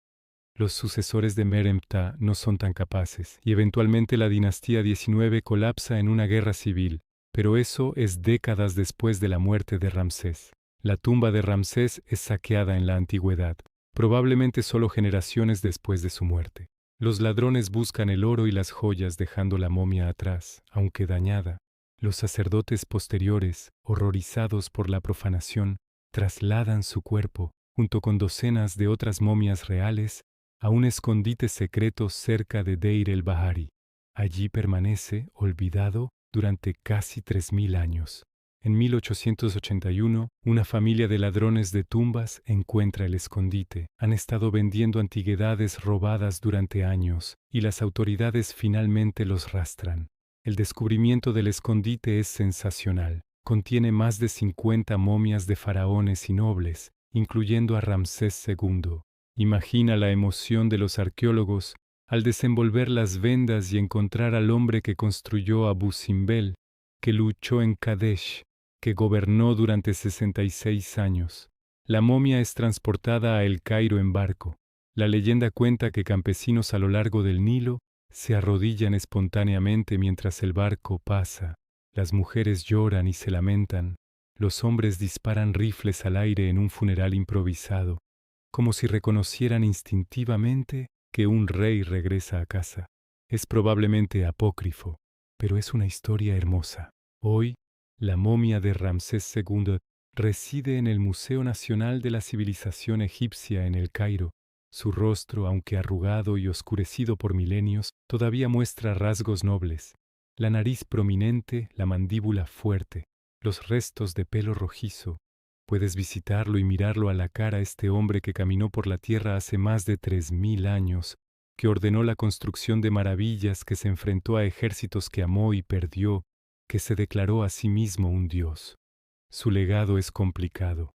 Los sucesores de Meremptah no son tan capaces, y eventualmente la dinastía 19 colapsa en una guerra civil, pero eso es décadas después de la muerte de Ramsés. La tumba de Ramsés es saqueada en la antigüedad, probablemente solo generaciones después de su muerte. Los ladrones buscan el oro y las joyas dejando la momia atrás, aunque dañada. Los sacerdotes posteriores, horrorizados por la profanación, trasladan su cuerpo, junto con docenas de otras momias reales, a un escondite secreto cerca de Deir el-Bahari. Allí permanece, olvidado, durante casi 3000 años. En 1881, una familia de ladrones de tumbas encuentra el escondite. Han estado vendiendo antigüedades robadas durante años, y las autoridades finalmente los rastran. El descubrimiento del escondite es sensacional. Contiene más de 50 momias de faraones y nobles, incluyendo a Ramsés II. Imagina la emoción de los arqueólogos al desenvolver las vendas y encontrar al hombre que construyó Abu Simbel, que luchó en Kadesh, que gobernó durante 66 años. La momia es transportada a El Cairo en barco. La leyenda cuenta que campesinos a lo largo del Nilo se arrodillan espontáneamente mientras el barco pasa. Las mujeres lloran y se lamentan. Los hombres disparan rifles al aire en un funeral improvisado, como si reconocieran instintivamente que un rey regresa a casa. Es probablemente apócrifo, pero es una historia hermosa. Hoy, la momia de Ramsés II reside en el Museo Nacional de la Civilización Egipcia en El Cairo. Su rostro, aunque arrugado y oscurecido por milenios, todavía muestra rasgos nobles. La nariz prominente, la mandíbula fuerte, los restos de pelo rojizo. Puedes visitarlo y mirarlo a la cara, este hombre que caminó por la tierra hace más de 3000 años, que ordenó la construcción de maravillas, que se enfrentó a ejércitos que amó y perdió, que se declaró a sí mismo un dios. Su legado es complicado.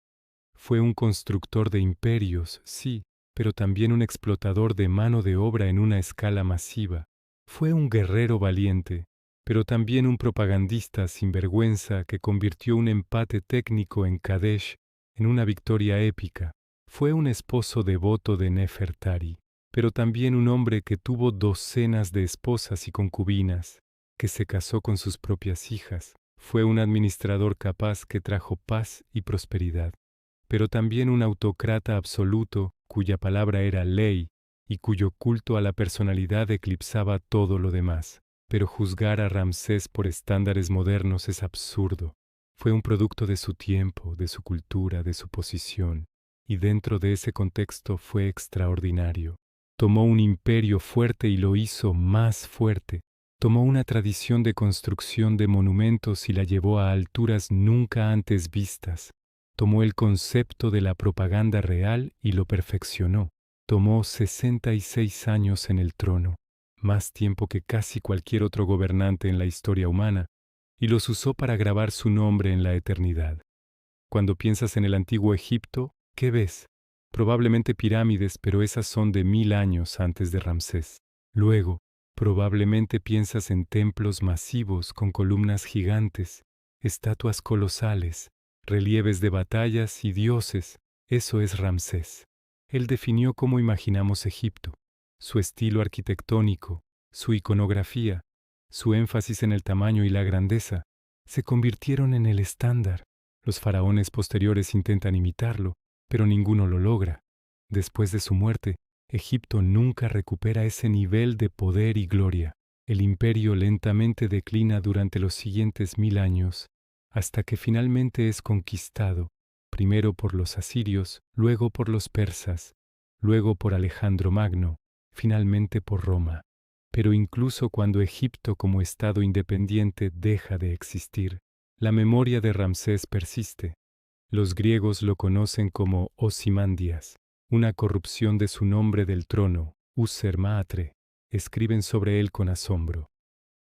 Fue un constructor de imperios, sí, pero también un explotador de mano de obra en una escala masiva. Fue un guerrero valiente, pero también un propagandista sinvergüenza que convirtió un empate técnico en Kadesh en una victoria épica. Fue un esposo devoto de Nefertari, pero también un hombre que tuvo docenas de esposas y concubinas, que se casó con sus propias hijas. Fue un administrador capaz que trajo paz y prosperidad. pero también un autócrata absoluto cuya palabra era ley y cuyo culto a la personalidad eclipsaba todo lo demás. Pero juzgar a Ramsés por estándares modernos es absurdo. Fue un producto de su tiempo, de su cultura, de su posición, y dentro de ese contexto fue extraordinario. Tomó un imperio fuerte y lo hizo más fuerte. Tomó una tradición de construcción de monumentos y la llevó a alturas nunca antes vistas. Tomó el concepto de la propaganda real y lo perfeccionó. Tomó 66 años en el trono, más tiempo que casi cualquier otro gobernante en la historia humana, y los usó para grabar su nombre en la eternidad. Cuando piensas en el antiguo Egipto, ¿qué ves? Probablemente pirámides, pero esas son de 1000 años antes de Ramsés. Luego, probablemente piensas en templos masivos con columnas gigantes, estatuas colosales, relieves de batallas y dioses. Eso es Ramsés. Él definió cómo imaginamos Egipto, su estilo arquitectónico, su iconografía, su énfasis en el tamaño y la grandeza, se convirtieron en el estándar. Los faraones posteriores intentan imitarlo, pero ninguno lo logra. Después de su muerte, Egipto nunca recupera ese nivel de poder y gloria. El imperio lentamente declina durante los siguientes 1000 años, hasta que finalmente es conquistado, primero por los asirios, luego por los persas, luego por Alejandro Magno, finalmente por Roma. Pero incluso cuando Egipto como estado independiente deja de existir, la memoria de Ramsés persiste. Los griegos lo conocen como Osimandias, una corrupción de su nombre del trono, Usermatre. Escriben sobre él con asombro.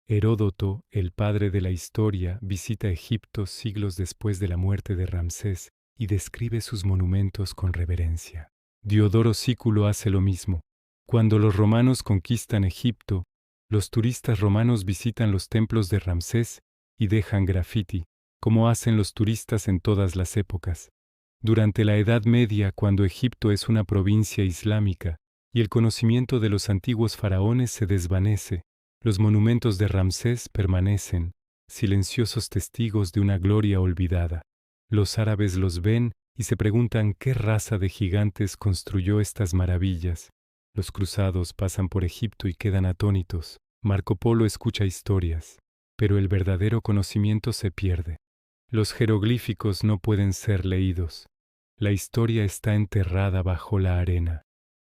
Heródoto, el padre de la historia, visita Egipto siglos después de la muerte de Ramsés y describe sus monumentos con reverencia. Diodoro Sículo hace lo mismo. Cuando los romanos conquistan Egipto, los turistas romanos visitan los templos de Ramsés y dejan grafiti, como hacen los turistas en todas las épocas. Durante la Edad Media, cuando Egipto es una provincia islámica y el conocimiento de los antiguos faraones se desvanece, los monumentos de Ramsés permanecen, silenciosos testigos de una gloria olvidada. Los árabes los ven y se preguntan qué raza de gigantes construyó estas maravillas. Los cruzados pasan por Egipto y quedan atónitos. Marco Polo escucha historias, pero el verdadero conocimiento se pierde. Los jeroglíficos no pueden ser leídos. La historia está enterrada bajo la arena.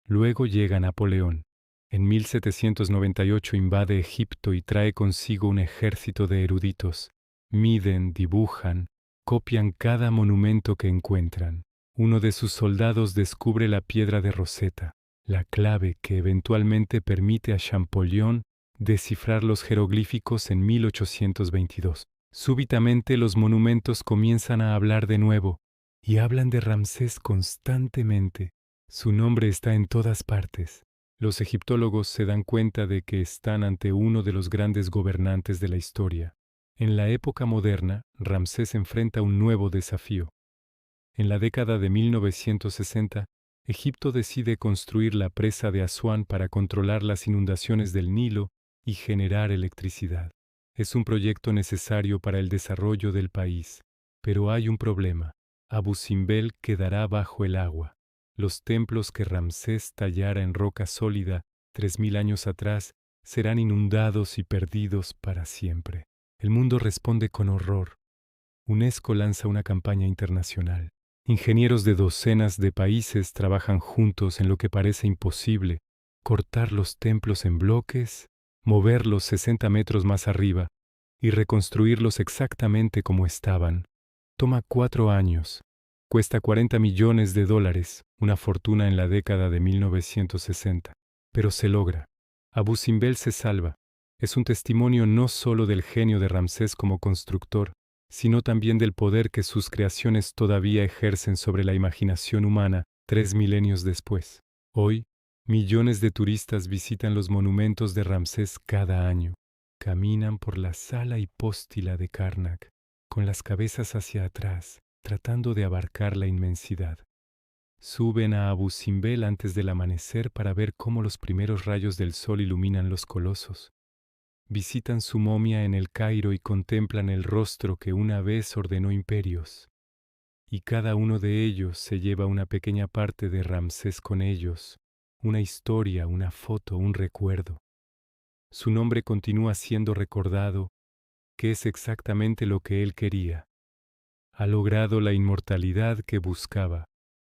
Luego llega Napoleón. En 1798 invade Egipto y trae consigo un ejército de eruditos. Miden, dibujan, copian cada monumento que encuentran. Uno de sus soldados descubre la piedra de Rosetta, la clave que eventualmente permite a Champollion descifrar los jeroglíficos en 1822. Súbitamente los monumentos comienzan a hablar de nuevo, y hablan de Ramsés constantemente. Su nombre está en todas partes. Los egiptólogos se dan cuenta de que están ante uno de los grandes gobernantes de la historia. En la época moderna, Ramsés enfrenta un nuevo desafío. En la década de 1960, Egipto decide construir la presa de Asuán para controlar las inundaciones del Nilo y generar electricidad. Es un proyecto necesario para el desarrollo del país, pero hay un problema. Abu Simbel quedará bajo el agua. Los templos que Ramsés tallara en roca sólida 3000 años atrás serán inundados y perdidos para siempre. El mundo responde con horror. UNESCO lanza una campaña internacional. Ingenieros de docenas de países trabajan juntos en lo que parece imposible: cortar los templos en bloques, moverlos 60 metros más arriba y reconstruirlos exactamente como estaban. Toma 4 años. Cuesta $40 millones, una fortuna en la década de 1960. Pero se logra. Abu Simbel se salva. Es un testimonio no solo del genio de Ramsés como constructor, sino también del poder que sus creaciones todavía ejercen sobre la imaginación humana 3 milenios después. Hoy, millones de turistas visitan los monumentos de Ramsés cada año. Caminan por la sala hipóstila de Karnak, con las cabezas hacia atrás, tratando de abarcar la inmensidad. Suben a Abu Simbel antes del amanecer para ver cómo los primeros rayos del sol iluminan los colosos. Visitan su momia en el Cairo y contemplan el rostro que una vez ordenó imperios. y cada uno de ellos se lleva una pequeña parte de Ramsés con ellos, una historia, una foto, un recuerdo. Su nombre continúa siendo recordado, que es exactamente lo que él quería. Ha logrado la inmortalidad que buscaba,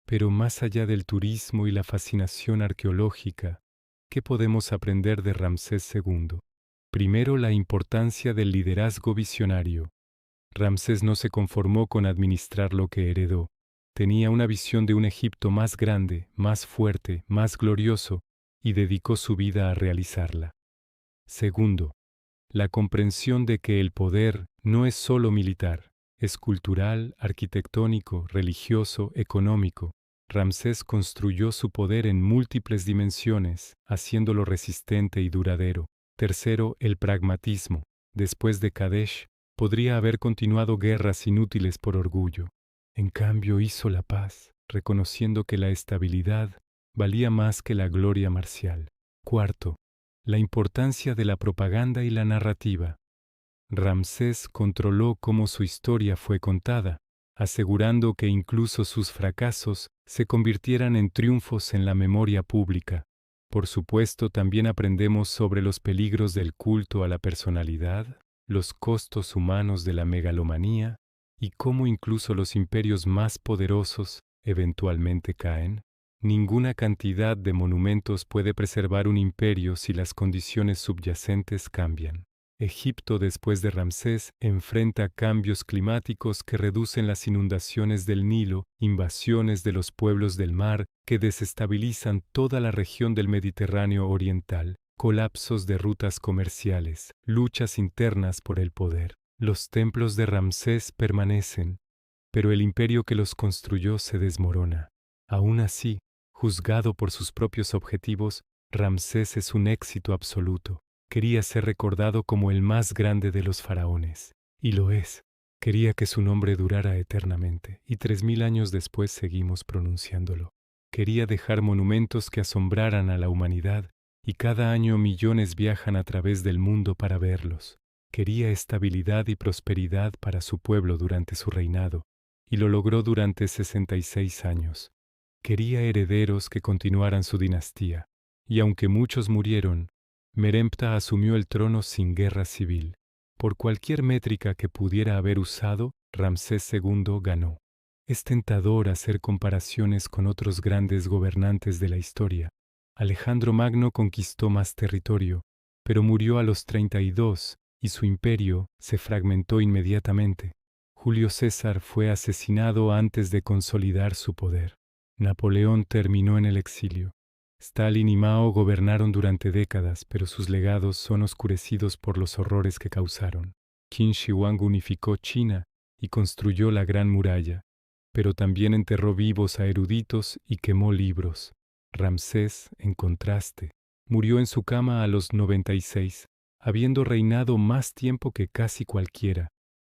pero más allá del turismo y la fascinación arqueológica, ¿qué podemos aprender de Ramsés II? Primero, la importancia del liderazgo visionario. Ramsés no se conformó con administrar lo que heredó. Tenía una visión de un Egipto más grande, más fuerte, más glorioso, y dedicó su vida a realizarla. Segundo, la comprensión de que el poder no es solo militar, es cultural, arquitectónico, religioso, económico. Ramsés construyó su poder en múltiples dimensiones, haciéndolo resistente y duradero. Tercero, el pragmatismo. Después de Kadesh, podría haber continuado guerras inútiles por orgullo. En cambio, hizo la paz, reconociendo que la estabilidad valía más que la gloria marcial. Cuarto, la importancia de la propaganda y la narrativa. Ramsés controló cómo su historia fue contada, asegurando que incluso sus fracasos se convirtieran en triunfos en la memoria pública. Por supuesto, también aprendemos sobre los peligros del culto a la personalidad, los costos humanos de la megalomanía y cómo incluso los imperios más poderosos eventualmente caen. Ninguna cantidad de monumentos puede preservar un imperio si las condiciones subyacentes cambian. Egipto, después de Ramsés, enfrenta cambios climáticos que reducen las inundaciones del Nilo, invasiones de los pueblos del mar que desestabilizan toda la región del Mediterráneo oriental, colapsos de rutas comerciales, luchas internas por el poder. Los templos de Ramsés permanecen, pero el imperio que los construyó se desmorona. Aún así, juzgado por sus propios objetivos, Ramsés es un éxito absoluto. Quería ser recordado como el más grande de los faraones, y lo es. Quería que su nombre durara eternamente, y 3000 años después seguimos pronunciándolo. Quería dejar monumentos que asombraran a la humanidad, y cada año millones viajan a través del mundo para verlos. Quería estabilidad y prosperidad para su pueblo durante su reinado, y lo logró durante 66 años. Quería herederos que continuaran su dinastía, y aunque muchos murieron, Merempta asumió el trono sin guerra civil. Por cualquier métrica que pudiera haber usado, Ramsés II ganó. Es tentador hacer comparaciones con otros grandes gobernantes de la historia. Alejandro Magno conquistó más territorio, pero murió a los 32 y su imperio se fragmentó inmediatamente. Julio César fue asesinado antes de consolidar su poder. Napoleón terminó en el exilio. Stalin y Mao gobernaron durante décadas, pero sus legados son oscurecidos por los horrores que causaron. Qin Shi Huang unificó China y construyó la Gran Muralla, pero también enterró vivos a eruditos y quemó libros. Ramsés, en contraste, murió en su cama a los 96, habiendo reinado más tiempo que casi cualquiera,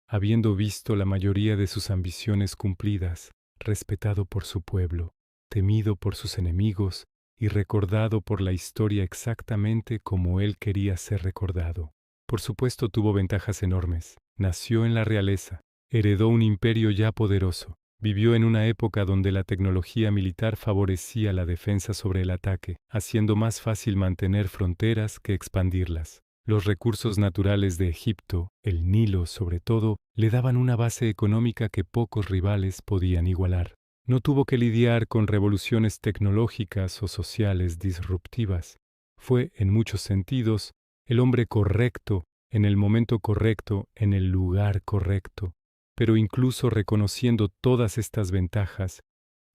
habiendo visto la mayoría de sus ambiciones cumplidas, respetado por su pueblo, temido por sus enemigos, y recordado por la historia exactamente como él quería ser recordado. Por supuesto tuvo ventajas enormes. Nació en la realeza, heredó un imperio ya poderoso, vivió en una época donde la tecnología militar favorecía la defensa sobre el ataque, haciendo más fácil mantener fronteras que expandirlas. Los recursos naturales de Egipto, el Nilo sobre todo, le daban una base económica que pocos rivales podían igualar. No tuvo que lidiar con revoluciones tecnológicas o sociales disruptivas. Fue, en muchos sentidos, el hombre correcto, en el momento correcto, en el lugar correcto. Pero incluso reconociendo todas estas ventajas,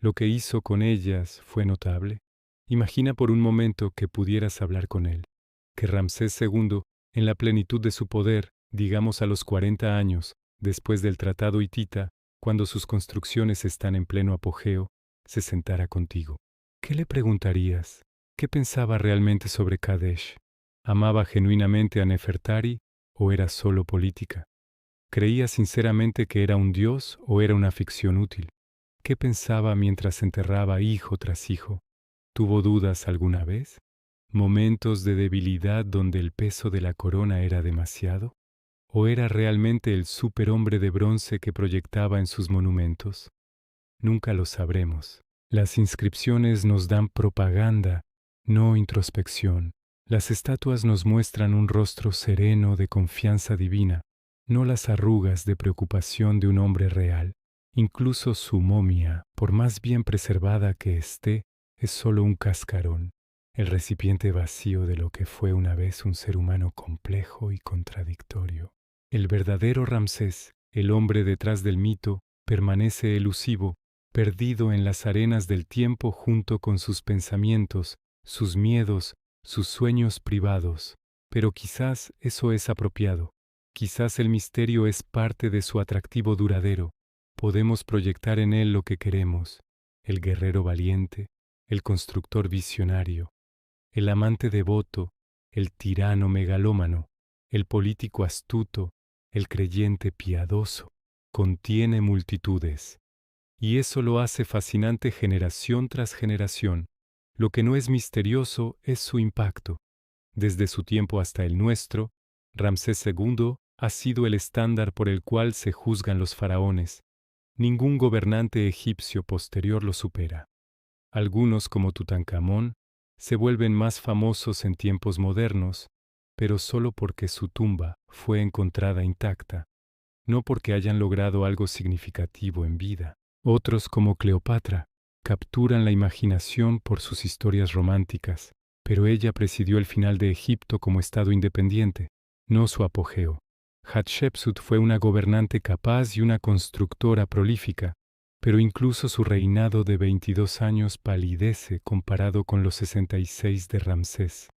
lo que hizo con ellas fue notable. Imagina por un momento que pudieras hablar con él, que Ramsés II, en la plenitud de su poder, digamos a los 40 años, después del Tratado Hitita, cuando sus construcciones están en pleno apogeo, se sentara contigo. ¿Qué le preguntarías? ¿Qué pensaba realmente sobre Kadesh? ¿Amaba genuinamente a Nefertari o era solo política? ¿Creía sinceramente que era un dios o era una ficción útil? ¿Qué pensaba mientras enterraba hijo tras hijo? ¿Tuvo dudas alguna vez? ¿Momentos de debilidad donde el peso de la corona era demasiado? ¿O era realmente el superhombre de bronce que proyectaba en sus monumentos? Nunca lo sabremos. Las inscripciones nos dan propaganda, no introspección. Las estatuas nos muestran un rostro sereno de confianza divina, no las arrugas de preocupación de un hombre real. Incluso su momia, por más bien preservada que esté, es solo un cascarón, el recipiente vacío de lo que fue una vez un ser humano complejo y contradictorio. El verdadero Ramsés, el hombre detrás del mito, permanece elusivo, perdido en las arenas del tiempo junto con sus pensamientos, sus miedos, sus sueños privados. Pero quizás eso es apropiado. Quizás el misterio es parte de su atractivo duradero. Podemos proyectar en él lo que queremos: el guerrero valiente, el constructor visionario, el amante devoto, el tirano megalómano, el político astuto, el creyente piadoso. Contiene multitudes. Y eso lo hace fascinante generación tras generación. Lo que no es misterioso es su impacto. Desde su tiempo hasta el nuestro, Ramsés II ha sido el estándar por el cual se juzgan los faraones. Ningún gobernante egipcio posterior lo supera. Algunos, como Tutankamón, se vuelven más famosos en tiempos modernos, pero solo porque su tumba fue encontrada intacta, no porque hayan logrado algo significativo en vida. Otros, como Cleopatra, capturan la imaginación por sus historias románticas, pero ella presidió el final de Egipto como estado independiente, no su apogeo. Hatshepsut fue una gobernante capaz y una constructora prolífica, pero incluso su reinado de 22 años palidece comparado con los 66 de Ramsés.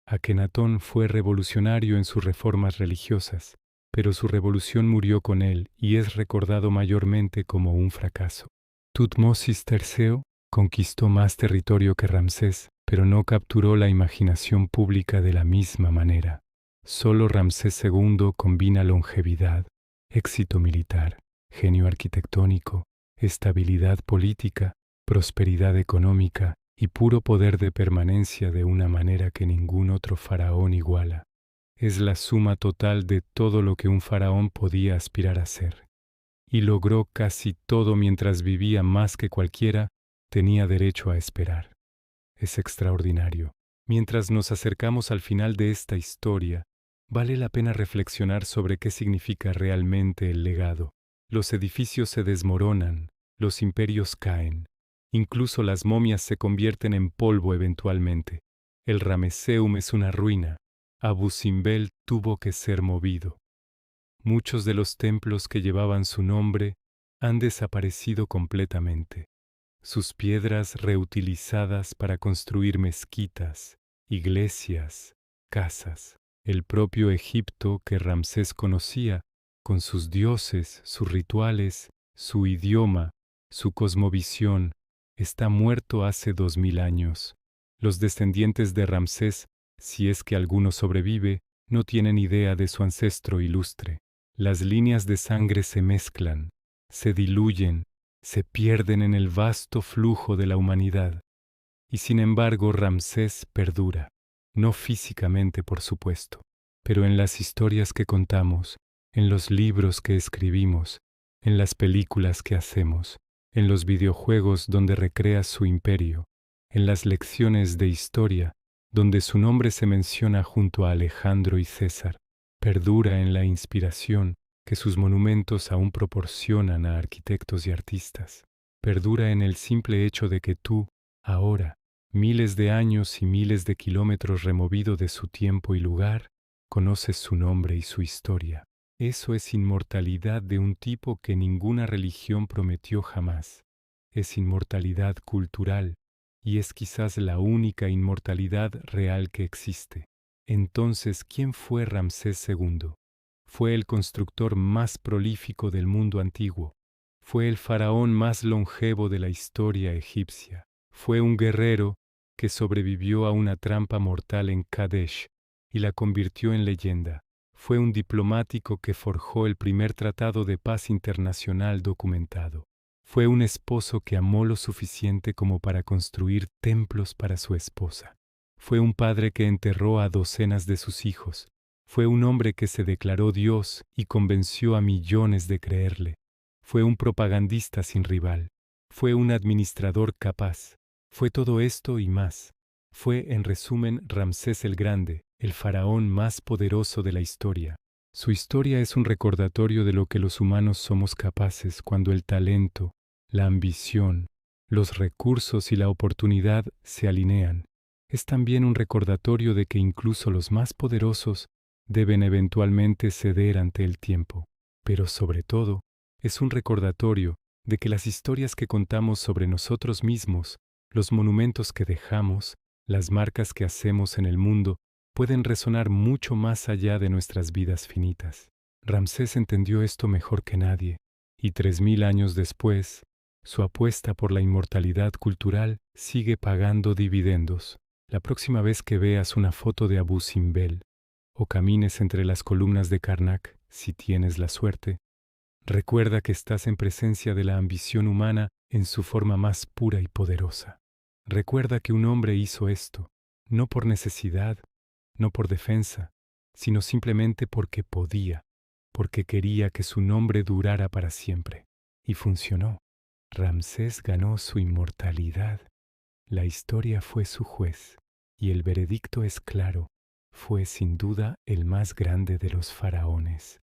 Akenatón fue revolucionario en sus reformas religiosas, pero su revolución murió con él y es recordado mayormente como un fracaso. Tutmosis III conquistó más territorio que Ramsés, pero no capturó la imaginación pública de la misma manera. Solo Ramsés II combina longevidad, éxito militar, genio arquitectónico, estabilidad política, prosperidad económica y puro poder de permanencia de una manera que ningún otro faraón iguala. Es la suma total de todo lo que un faraón podía aspirar a ser. Y logró casi todo mientras vivía más que cualquiera tenía derecho a esperar. Es extraordinario. Mientras nos acercamos al final de esta historia, vale la pena reflexionar sobre qué significa realmente el legado. Los edificios se desmoronan, los imperios caen, incluso las momias se convierten en polvo eventualmente. El Ramesseum es una ruina. Abu Simbel tuvo que ser movido. Muchos de los templos que llevaban su nombre han desaparecido completamente. Sus piedras reutilizadas para construir mezquitas, iglesias, casas. El propio Egipto que Ramsés conocía, con sus dioses, sus rituales, su idioma, su cosmovisión, está muerto hace 2000 años. Los descendientes de Ramsés, si es que alguno sobrevive, no tienen idea de su ancestro ilustre. Las líneas de sangre se mezclan, se diluyen, se pierden en el vasto flujo de la humanidad. Y sin embargo Ramsés perdura, no físicamente por supuesto, pero en las historias que contamos, en los libros que escribimos, en las películas que hacemos, en los videojuegos donde recrea su imperio, en las lecciones de historia donde su nombre se menciona junto a Alejandro y César. Perdura en la inspiración que sus monumentos aún proporcionan a arquitectos y artistas. Perdura en el simple hecho de que tú, ahora, miles de años y miles de kilómetros removido de su tiempo y lugar, conoces su nombre y su historia. Eso es inmortalidad de un tipo que ninguna religión prometió jamás. Es inmortalidad cultural y es quizás la única inmortalidad real que existe. Entonces, ¿quién fue Ramsés II? Fue el constructor más prolífico del mundo antiguo. Fue el faraón más longevo de la historia egipcia. Fue un guerrero que sobrevivió a una trampa mortal en Kadesh y la convirtió en leyenda. Fue un diplomático que forjó el primer tratado de paz internacional documentado. Fue un esposo que amó lo suficiente como para construir templos para su esposa. Fue un padre que enterró a docenas de sus hijos. Fue un hombre que se declaró Dios y convenció a millones de creerle. Fue un propagandista sin rival. Fue un administrador capaz. Fue todo esto y más. Fue, en resumen, Ramsés el Grande, el faraón más poderoso de la historia. Su historia es un recordatorio de lo que los humanos somos capaces cuando el talento, la ambición, los recursos y la oportunidad se alinean. Es también un recordatorio de que incluso los más poderosos deben eventualmente ceder ante el tiempo. Pero sobre todo, es un recordatorio de que las historias que contamos sobre nosotros mismos, los monumentos que dejamos, las marcas que hacemos en el mundo, pueden resonar mucho más allá de nuestras vidas finitas. Ramsés entendió esto mejor que nadie, y 3000 años después, su apuesta por la inmortalidad cultural sigue pagando dividendos. La próxima vez que veas una foto de Abu Simbel o camines entre las columnas de Karnak, si tienes la suerte, recuerda que estás en presencia de la ambición humana en su forma más pura y poderosa. Recuerda que un hombre hizo esto, no por necesidad, no por defensa, sino simplemente porque podía, porque quería que su nombre durara para siempre. Y funcionó. Ramsés ganó su inmortalidad. La historia fue su juez, y el veredicto es claro. Fue sin duda el más grande de los faraones.